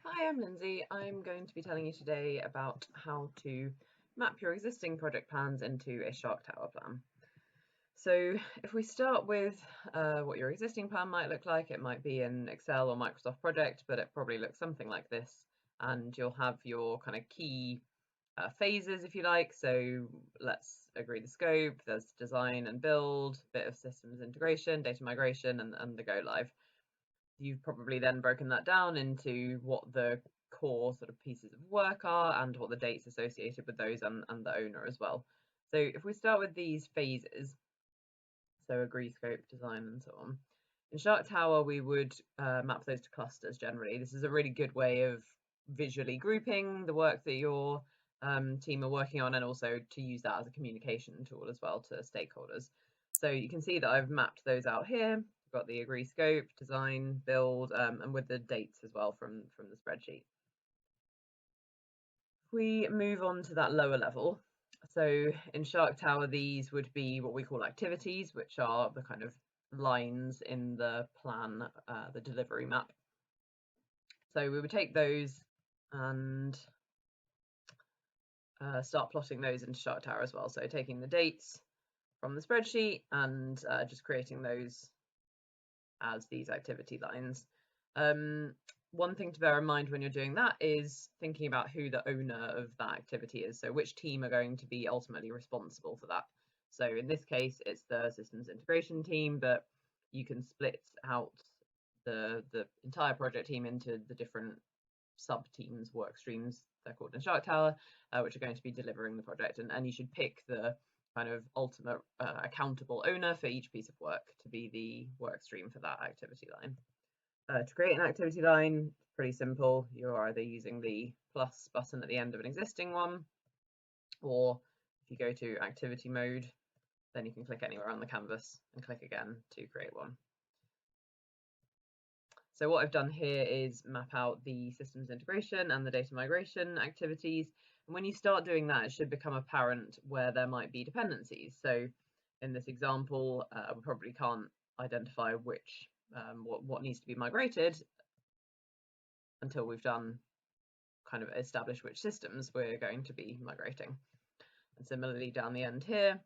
Hi, I'm Lindsay. I'm going to be telling you today about how to map your existing project plans into a Sharktower plan. So if we start with what your existing plan might look like, it might be in Excel or Microsoft Project, but it probably looks something like this. And you'll have your kind of key phases, if you like. So let's agree the scope, there's design and build, bit of systems integration, data migration, and the go live. You've probably then broken that down into what the core sort of pieces of work are and what the dates associated with those and the owner as well. So if we start with these phases, so agree, scope, design, and so on. In Sharktower, we would map those to clusters generally. This is a really good way of visually grouping the work that your team are working on, and also to use that as a communication tool as well to stakeholders. So you can see that I've mapped those out here. I've got the agree scope, design, build, and with the dates as well from the spreadsheet. If we move on to that lower level, so in Sharktower, these would be what we call activities, which are the kind of lines in the plan, the delivery map. So we would take those and start plotting those into Sharktower as well. So taking the dates from the spreadsheet and just creating those as these activity lines. One thing to bear in mind when you're doing that is thinking about who the owner of that activity is. So which team are going to be ultimately responsible for that. So in this case, it's the systems integration team, but you can split out the entire project team into the different sub teams, work streams, they're called in Sharktower, which are going to be delivering the project. And you should pick the kind of ultimate accountable owner for each piece of work to be the work stream for that activity line. To create an activity line, it's pretty simple. You're either using the plus button at the end of an existing one, or if you go to activity mode, then you can click anywhere on the canvas and click again to create one. So what I've done here is map out the systems integration and the data migration activities. And when you start doing that, it should become apparent where there might be dependencies. So in this example, we probably can't identify which what needs to be migrated until we've done kind of establish which systems we're going to be migrating. And similarly down the end here,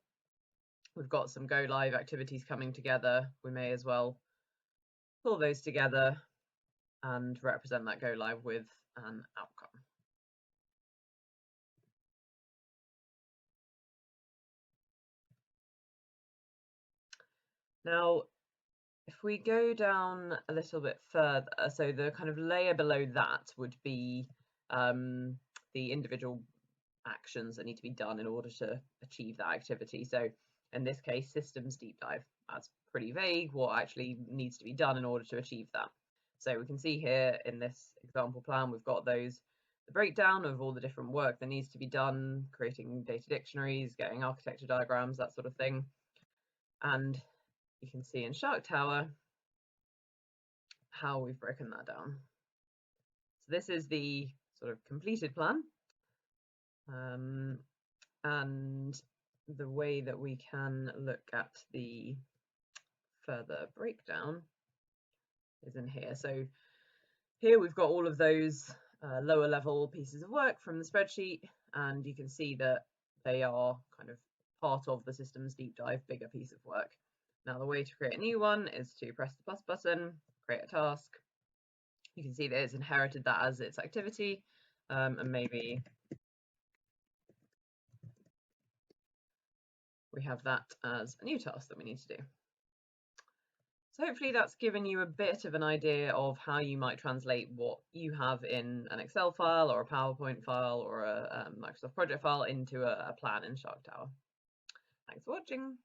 we've got some go live activities coming together. We may as well pull those together and represent that go live with an outcome. Now, if we go down a little bit further, so the kind of layer below that would be the individual actions that need to be done in order to achieve that activity. So in this case, systems deep dive. That's pretty vague, what actually needs to be done in order to achieve that. So we can see here in this example plan, we've got the breakdown of all the different work that needs to be done, creating data dictionaries, getting architecture diagrams, that sort of thing. And you can see in Sharktower how we've broken that down. So this is the sort of completed plan. And the way that we can look at the further breakdown is in here. So here we've got all of those lower level pieces of work from the spreadsheet, and you can see that they are kind of part of the systems deep dive bigger piece of work. Now the way to create a new one is to press the plus button, create a task. You can see that it's inherited that as its activity, and maybe we have that as a new task that we need to do. So hopefully that's given you a bit of an idea of how you might translate what you have in an Excel file or a PowerPoint file or a Microsoft project file into a plan in Sharktower. Thanks for watching.